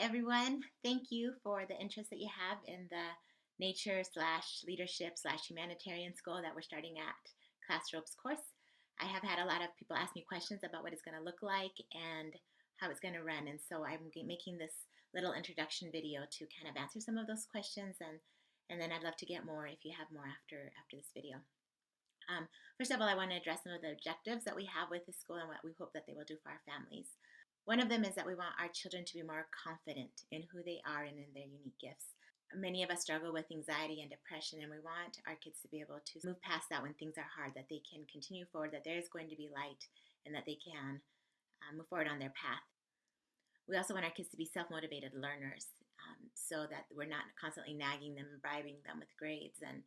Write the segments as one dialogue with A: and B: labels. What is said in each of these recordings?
A: everyone. Thank you for the interest that you have in the nature slash leadership slash humanitarian school that we're starting at Class Ropes course. I have had a lot of people ask me questions about what it's going to look like and how it's going to run. And so I'm making this little introduction video to kind of answer some of those questions. And then I'd love to get more if you have more after this video. First of all, I want to address some of the objectives that we have with the school and what we hope that they will do for our families. One of them is that we want our children to be more confident in who they are and in their unique gifts. Many of us struggle with anxiety and depression, and we want our kids to be able to move past that when things are hard, that they can continue forward, that there is going to be light, and that they can move forward on their path. We also want our kids to be self motivated learners so that we're not constantly nagging them and bribing them with grades and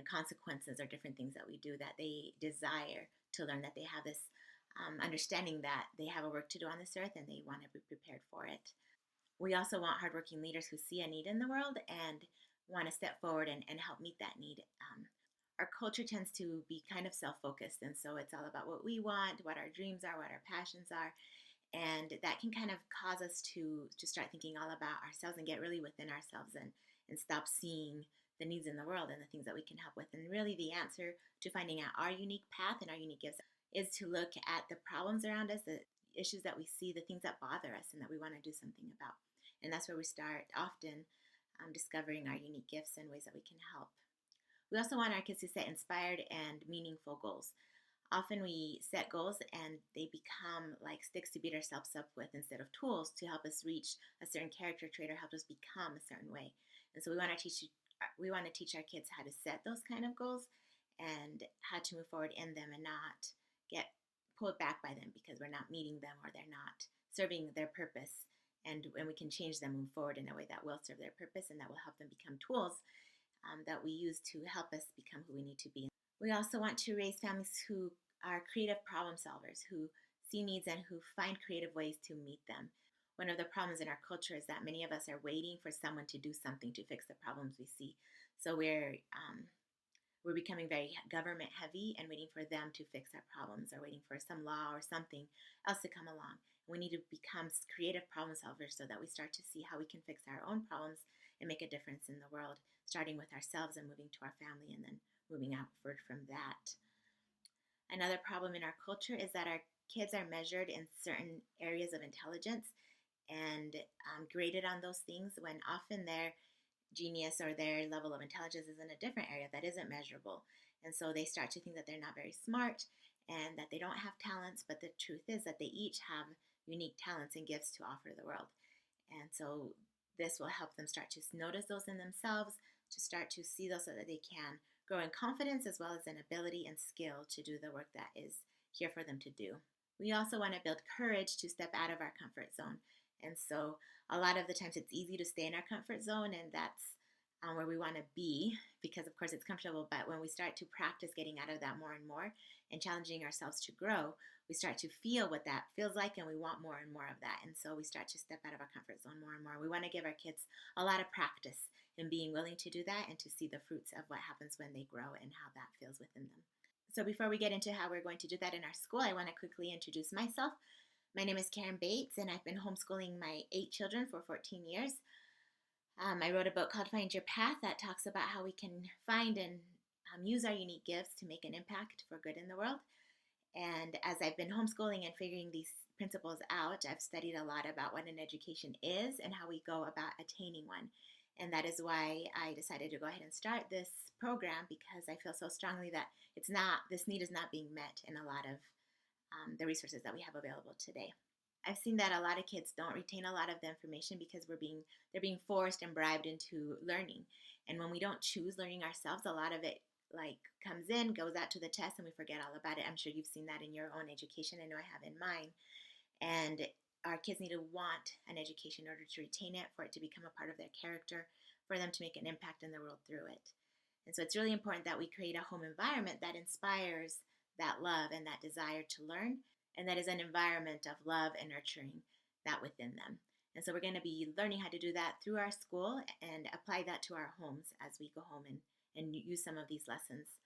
A: consequences or different things that we do, that they desire to learn, that they have this understanding that they have a work to do on this earth and they want to be prepared for it. We also want hardworking leaders who see a need in the world and want to step forward and help meet that need. Our culture tends to be kind of self-focused, and so it's all about what we want, what our dreams are, what our passions are, and that can kind of cause us to start thinking all about ourselves and get really within ourselves and stop seeing the needs in the world and the things that we can help with. And really the answer to finding out our unique path and our unique gifts is to look at the problems around us, the issues that we see, the things that bother us and that we want to do something about. And that's where we start often discovering our unique gifts and ways that we can help. We also want our kids to set inspired and meaningful goals. Often we set goals and they become like sticks to beat ourselves up with instead of tools to help us reach a certain character trait or help us become a certain way. And so we want to teach our kids how to set those kind of goals and how to move forward in them and not get pulled back by them because we're not meeting them or they're not serving their purpose. And we can change them, move forward in a way that will serve their purpose and that will help them become tools that we use to help us become who we need to be. We also want to raise families who are creative problem solvers, who see needs and who find creative ways to meet them. One of the problems in our culture is that many of us are waiting for someone to do something to fix the problems we see. So we're becoming very government heavy and waiting for them to fix our problems or waiting for some law or something else to come along. We need to become creative problem solvers so that we start to see how we can fix our own problems and make a difference in the world, starting with ourselves and moving to our family and then moving outward from that. Another problem in our culture is that our kids are measured in certain areas of intelligence and graded on those things when often their genius or their level of intelligence is in a different area that isn't measurable. And so they start to think that they're not very smart and that they don't have talents, but the truth is that they each have unique talents and gifts to offer the world. And so this will help them start to notice those in themselves, to start to see those so that they can grow in confidence as well as in ability and skill to do the work that is here for them to do. We also want to build courage to step out of our comfort zone. And so a lot of the times it's easy to stay in our comfort zone, and that's where we want to be because, of course, it's comfortable. But when we start to practice getting out of that more and more and challenging ourselves to grow, we start to feel what that feels like, and we want more and more of that. And so we start to step out of our comfort zone more and more. We want to give our kids a lot of practice in being willing to do that and to see the fruits of what happens when they grow and how that feels within them. So before we get into how we're going to do that in our school, I want to quickly introduce myself. My name is Karen Bates, and I've been homeschooling my 8 children for 14 years. I wrote a book called Find Your Path that talks about how we can find and use our unique gifts to make an impact for good in the world. And as I've been homeschooling and figuring these principles out, I've studied a lot about what an education is and how we go about attaining one. And that is why I decided to go ahead and start this program, because I feel so strongly that this need is not being met in a lot of the resources that we have available today. I've seen that a lot of kids don't retain a lot of the information because they're being forced and bribed into learning. And when we don't choose learning ourselves, a lot of it comes in, goes out to the test, and we forget all about it. I'm sure you've seen that in your own education. I know I have in mine. And our kids need to want an education in order to retain it, for it to become a part of their character, for them to make an impact in the world through it. And so it's really important that we create a home environment that inspires that love and that desire to learn, and that is an environment of love and nurturing that within them. And so we're going to be learning how to do that through our school and apply that to our homes as we go home and use some of these lessons.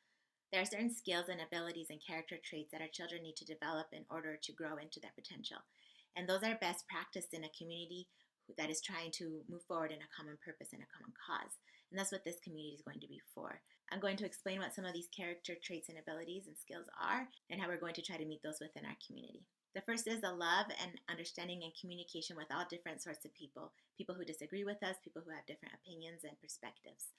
A: There are certain skills and abilities and character traits that our children need to develop in order to grow into their potential. And those are best practiced in a community that is trying to move forward in a common purpose and a common cause. And that's what this community is going to be for. I'm going to explain what some of these character traits and abilities and skills are and how we're going to try to meet those within our community. The first is a love and understanding and communication with all different sorts of people, people who disagree with us, people who have different opinions and perspectives.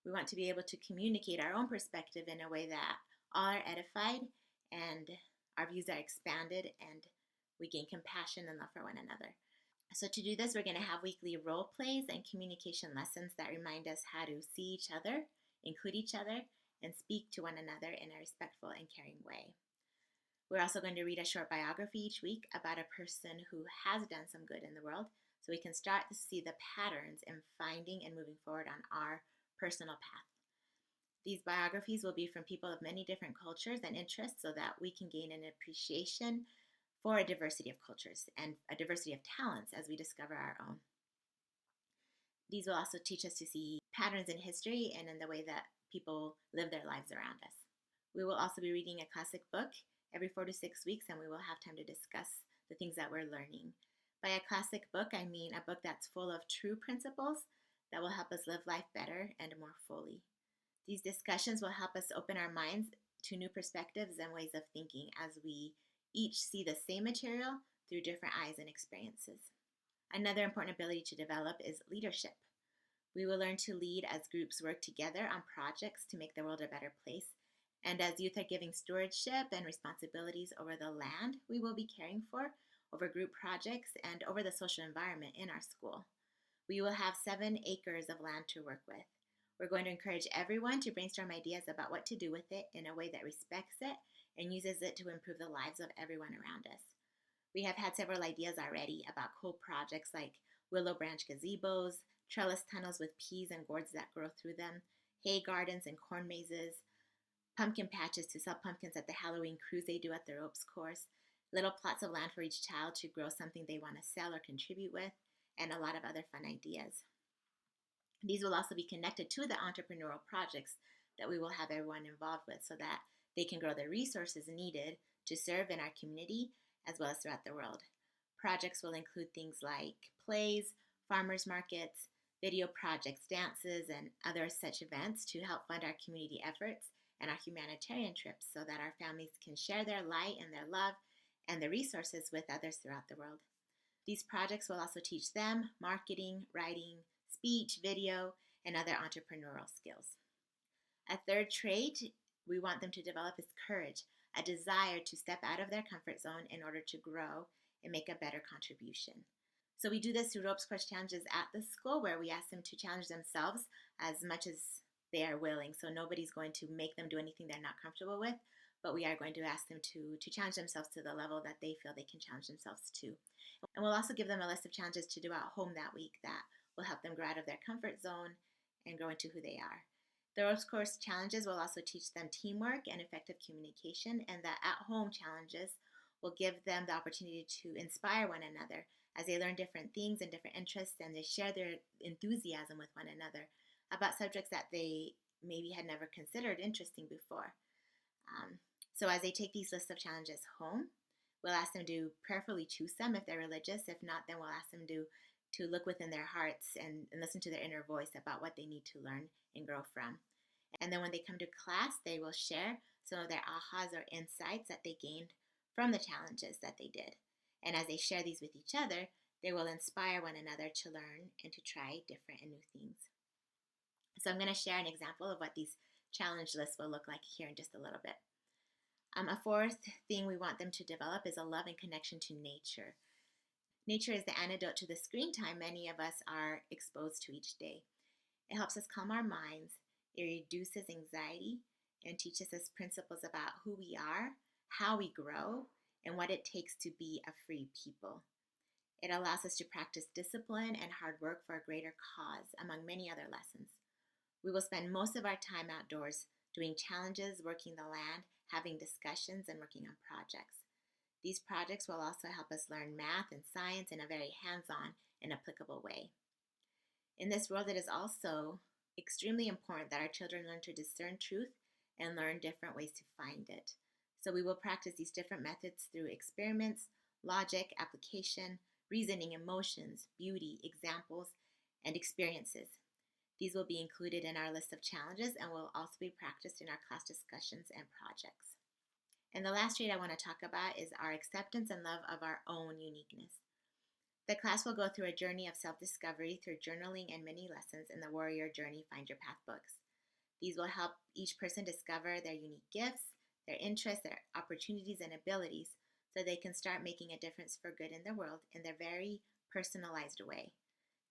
A: We want to be able to communicate our own perspective in a way that all are edified and our views are expanded and we gain compassion and love for one another. So to do this, we're going to have weekly role plays and communication lessons that remind us how to see each other, include each other, and speak to one another in a respectful and caring way. We're also going to read a short biography each week about a person who has done some good in the world so we can start to see the patterns in finding and moving forward on our personal path. These biographies will be from people of many different cultures and interests so that we can gain an appreciation for a diversity of cultures and a diversity of talents as we discover our own. These will also teach us to see patterns in history and in the way that people live their lives around us. We will also be reading a classic book every 4 to 6 weeks, and we will have time to discuss the things that we're learning. By a classic book, I mean a book that's full of true principles that will help us live life better and more fully. These discussions will help us open our minds to new perspectives and ways of thinking as we each see the same material through different eyes and experiences. Another important ability to develop is leadership. We will learn to lead as groups work together on projects to make the world a better place. And as youth are giving stewardship and responsibilities over the land we will be caring for, over group projects, and over the social environment in our school. We will have 7 acres of land to work with. We're going to encourage everyone to brainstorm ideas about what to do with it in a way that respects it and uses it to improve the lives of everyone around us. We have had several ideas already about cool projects like willow branch gazebos, trellis tunnels with peas and gourds that grow through them, hay gardens and corn mazes, pumpkin patches to sell pumpkins at the Halloween cruise they do at the ropes course, little plots of land for each child to grow something they want to sell or contribute with, and a lot of other fun ideas. These will also be connected to the entrepreneurial projects that we will have everyone involved with so that they can grow the resources needed to serve in our community as well as throughout the world. Projects will include things like plays, farmers markets, video projects, dances, and other such events to help fund our community efforts and our humanitarian trips so that our families can share their light and their love and the resources with others throughout the world. These projects will also teach them marketing, writing, speech, video, and other entrepreneurial skills. A third trait we want them to develop is courage, a desire to step out of their comfort zone in order to grow and make a better contribution. So we do this through ropes course challenges at the school where we ask them to challenge themselves as much as they are willing. So nobody's going to make them do anything they're not comfortable with, but we are going to ask them to challenge themselves to the level that they feel they can challenge themselves to. And we'll also give them a list of challenges to do at home that week that will help them grow out of their comfort zone and grow into who they are. The ropes course challenges will also teach them teamwork and effective communication, and the at-home challenges will give them the opportunity to inspire one another as they learn different things and different interests, and they share their enthusiasm with one another about subjects that they maybe had never considered interesting before. So as they take these lists of challenges home, we'll ask them to prayerfully choose some if they're religious. If not, then we'll ask them to look within their hearts and listen to their inner voice about what they need to learn and grow from. And then when they come to class, they will share some of their ahas or insights that they gained from the challenges that they did. And as they share these with each other, they will inspire one another to learn and to try different and new things. So I'm going to share an example of what these challenge lists will look like here in just a little bit. A fourth thing we want them to develop is a love and connection to nature. Nature is the antidote to the screen time many of us are exposed to each day. It helps us calm our minds, it reduces anxiety, and teaches us principles about who we are, how we grow, and what it takes to be a free people. It allows us to practice discipline and hard work for a greater cause, among many other lessons. We will spend most of our time outdoors doing challenges, working the land, having discussions, and working on projects. These projects will also help us learn math and science in a very hands-on and applicable way. In this world, it is also extremely important that our children learn to discern truth and learn different ways to find it. So we will practice these different methods through experiments, logic, application, reasoning, emotions, beauty, examples, and experiences. These will be included in our list of challenges and will also be practiced in our class discussions and projects. And the last trait I want to talk about is our acceptance and love of our own uniqueness. The class will go through a journey of self-discovery through journaling and many lessons in the Warrior Journey Find Your Path books. These will help each person discover their unique gifts, their interests, their opportunities, and abilities so they can start making a difference for good in the world in their very personalized way.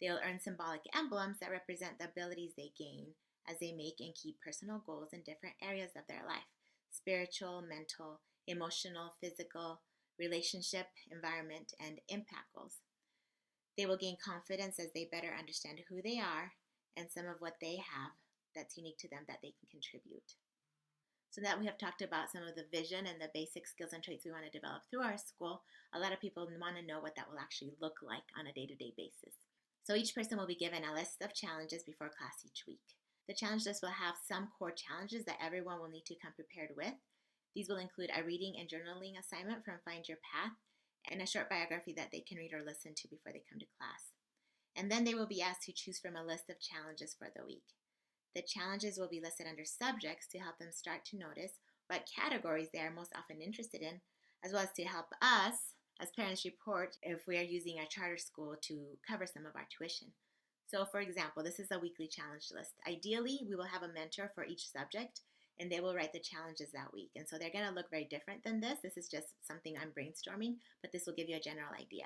A: They'll earn symbolic emblems that represent the abilities they gain as they make and keep personal goals in different areas of their life: spiritual, mental, emotional, physical, relationship, environment, and impact goals. They will gain confidence as they better understand who they are and some of what they have that's unique to them that they can contribute. So that we have talked about some of the vision and the basic skills and traits we want to develop through our school, a lot of people want to know what that will actually look like on a day-to-day basis. So each person will be given a list of challenges before class each week. The challenge list will have some core challenges that everyone will need to come prepared with. These will include a reading and journaling assignment from Find Your Path and a short biography that they can read or listen to before they come to class. And then they will be asked to choose from a list of challenges for the week. The challenges will be listed under subjects to help them start to notice what categories they are most often interested in, as well as to help us as parents report if we are using our charter school to cover some of our tuition. So for example, this is a weekly challenge list. Ideally, we will have a mentor for each subject and they will write the challenges that week. And so they're going to look very different than this. This is just something I'm brainstorming, but this will give you a general idea.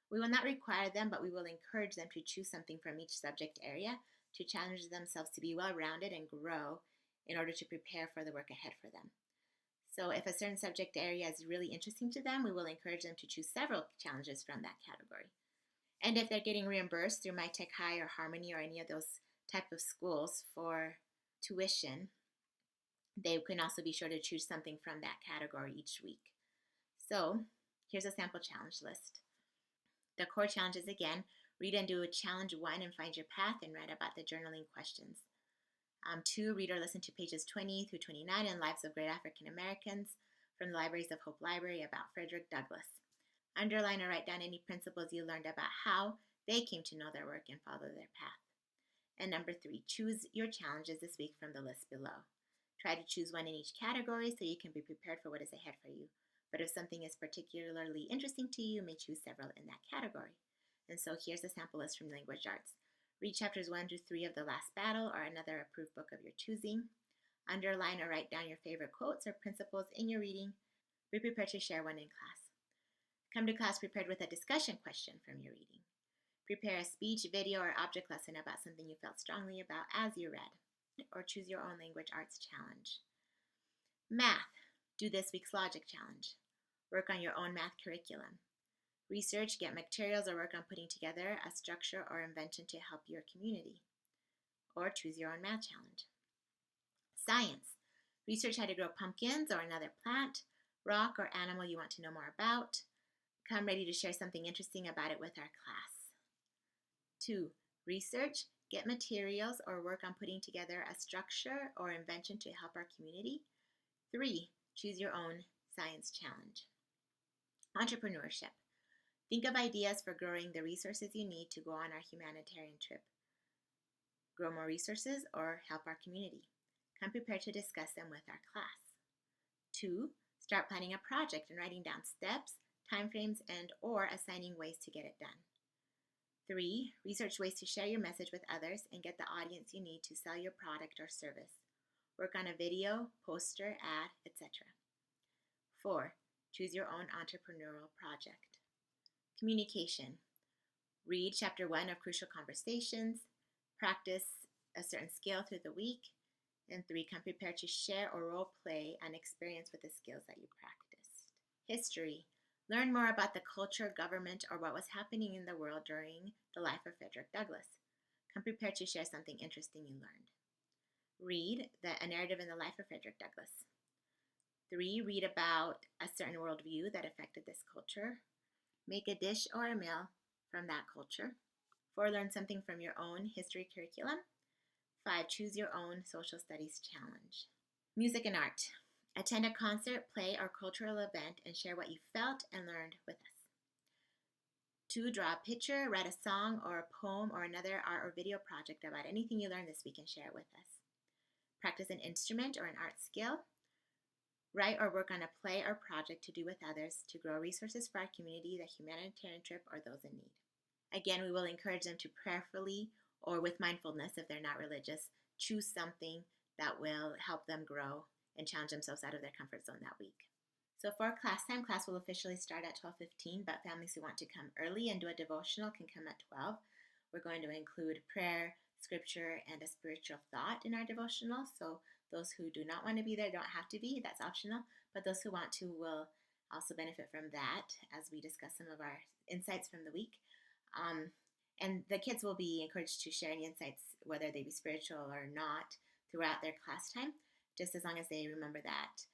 A: We will not require them, but we will encourage them to choose something from each subject area to challenge themselves to be well-rounded and grow in order to prepare for the work ahead for them. So if a certain subject area is really interesting to them, we will encourage them to choose several challenges from that category. And if they're getting reimbursed through My Tech High or Harmony or any of those type of schools for tuition, they can also be sure to choose something from that category each week. So here's a sample challenge list. The core challenges again: read and do challenge 1 and Find Your Path and write about the journaling questions. 2, read or listen to pages 20 through 29 in Lives of Great African Americans from the Libraries of Hope Library about Frederick Douglass. Underline or write down any principles you learned about how they came to know their work and follow their path. And number 3, choose your challenges this week from the list below. Try to choose one in each category so you can be prepared for what is ahead for you. But if something is particularly interesting to you, you may choose several in that category. And so here's a sample list from Language Arts. Read chapters 1 through 3 of The Last Battle or another approved book of your choosing. Underline or write down your favorite quotes or principles in your reading. Be prepared to share one in class. Come to class prepared with a discussion question from your reading. Prepare a speech, video, or object lesson about something you felt strongly about as you read. Or choose your own Language Arts challenge. Math. Do this week's logic challenge. Work on your own math curriculum. Research, get materials, or work on putting together a structure or invention to help your community. Or choose your own math challenge. Science. Research how to grow pumpkins or another plant, rock, or animal you want to know more about. Come ready to share something interesting about it with our class. 2, research, get materials, or work on putting together a structure or invention to help our community. 3, choose your own science challenge. Entrepreneurship. Think of ideas for growing the resources you need to go on our humanitarian trip. Grow more resources or help our community. Come prepared to discuss them with our class. 2, start planning a project and writing down steps, timeframes, and or assigning ways to get it done. 3, research ways to share your message with others and get the audience you need to sell your product or service. Work on a video, poster, ad, etc. 4, choose your own entrepreneurial project. Communication. Read chapter 1 of Crucial Conversations. Practice a certain skill through the week. And 3, come prepared to share or role play an experience with the skills that you practiced. History. Learn more about the culture, government, or what was happening in the world during the life of Frederick Douglass. Come prepared to share something interesting you learned. Read a narrative in the life of Frederick Douglass. 3, read about a certain worldview that affected this culture. Make a dish or a meal from that culture. 4, learn something from your own history curriculum. 5, choose your own social studies challenge. Music and art. Attend a concert, play, or cultural event and share what you felt and learned with us. 2, draw a picture, write a song or a poem or another art or video project about anything you learned this week and share it with us. Practice an instrument or an art skill. Write or work on a play or project to do with others to grow resources for our community, the humanitarian trip, or those in need. Again, we will encourage them to prayerfully or with mindfulness, if they're not religious, choose something that will help them grow and challenge themselves out of their comfort zone that week. So for class time, class will officially start at 12:15, but families who want to come early and do a devotional can come at 12. We're going to include prayer, scripture, and a spiritual thought in our devotional. So those who do not want to be there don't have to be, that's optional, but those who want to will also benefit from that as we discuss some of our insights from the week. And the kids will be encouraged to share any insights, whether they be spiritual or not, throughout their class time, just as long as they remember that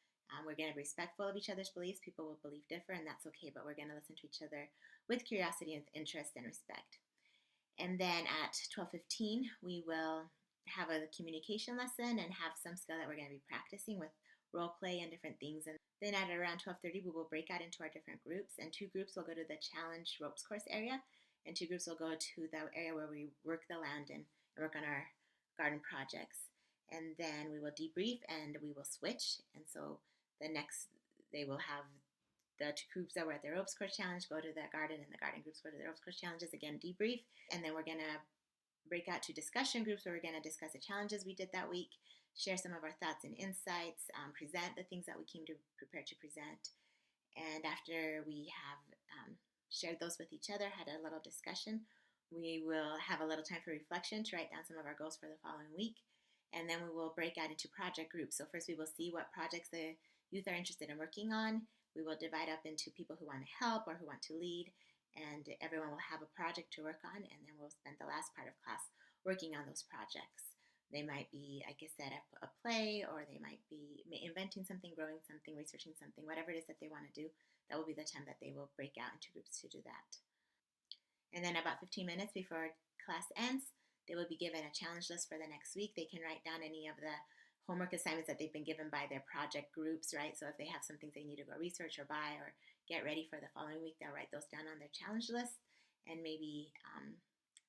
A: we're going to be respectful of each other's beliefs. People will believe different, and that's okay, but we're going to listen to each other with curiosity and interest and respect. And then at 12:15, we will have a communication lesson and have some skill that we're going to be practicing with role play and different things. And then at around 12:30, we will break out into our different groups, and 2 groups will go to the challenge ropes course area, and 2 groups will go to the area where we work the land and work on our garden projects. And then we will debrief and we will switch. And so they will have the 2 groups that were at the ropes course challenge go to the garden, and the garden groups go to the ropes course challenges. Again, debrief. And then we're going to break out to discussion groups where we're going to discuss the challenges we did that week, share some of our thoughts and insights, present the things that we came to prepare to present. And after we have shared those with each other, had a little discussion, we will have a little time for reflection to write down some of our goals for the following week. And then we will break out into project groups. So first we will see what projects the youth are interested in working on. We will divide up into people who want to help or who want to lead, and everyone will have a project to work on, and then we'll spend the last part of class working on those projects. They might be, like I said, a play, or they might be inventing something, growing something, researching something, whatever it is that they want to do. That will be the time that they will break out into groups to do that. And then about 15 minutes before class ends, they will be given a challenge list for the next week. They can write down any of the homework assignments that they've been given by their project groups, right? So if they have some things they need to go research or buy or get ready for the following week, they'll write those down on their challenge list, and maybe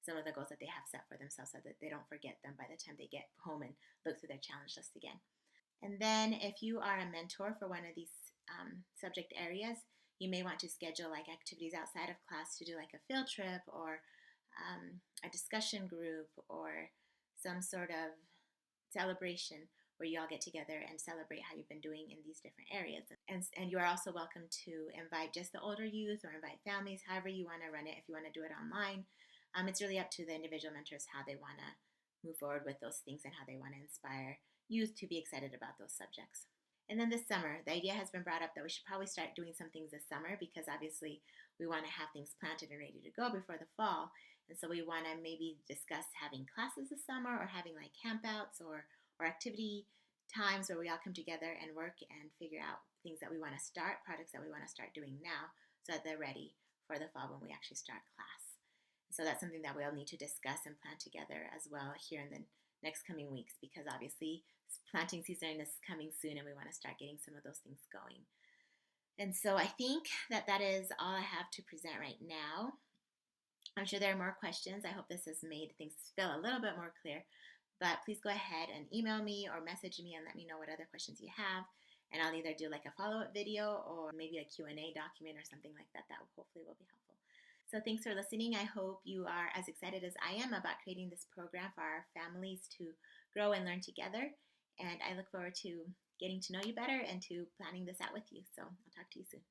A: some of the goals that they have set for themselves so that they don't forget them by the time they get home and look through their challenge list again. And then if you are a mentor for one of these subject areas, you may want to schedule like activities outside of class to do like a field trip or a discussion group or some sort of celebration where you all get together and celebrate how you've been doing in these different areas. And you are also welcome to invite just the older youth or invite families, however you want to run it. If you want to do it online, it's really up to the individual mentors how they want to move forward with those things and how they want to inspire youth to be excited about those subjects. And then this summer, the idea has been brought up that we should probably start doing some things this summer, because obviously we want to have things planted and ready to go before the fall. And so we want to maybe discuss having classes this summer, or having like campouts or activity times where we all come together and work and figure out things that we want to start, projects that we want to start doing now, so that they're ready for the fall when we actually start class. So that's something that we'll need to discuss and plan together as well here in the next coming weeks, because obviously planting season is coming soon and we want to start getting some of those things going. And so I think that is all I have to present right now. I'm sure there are more questions. I hope this has made things feel a little bit more clear. But please go ahead and email me or message me and let me know what other questions you have. And I'll either do like a follow-up video or maybe a Q&A document or something like that. That hopefully will be helpful. So thanks for listening. I hope you are as excited as I am about creating this program for our families to grow and learn together. And I look forward to getting to know you better and to planning this out with you. So I'll talk to you soon.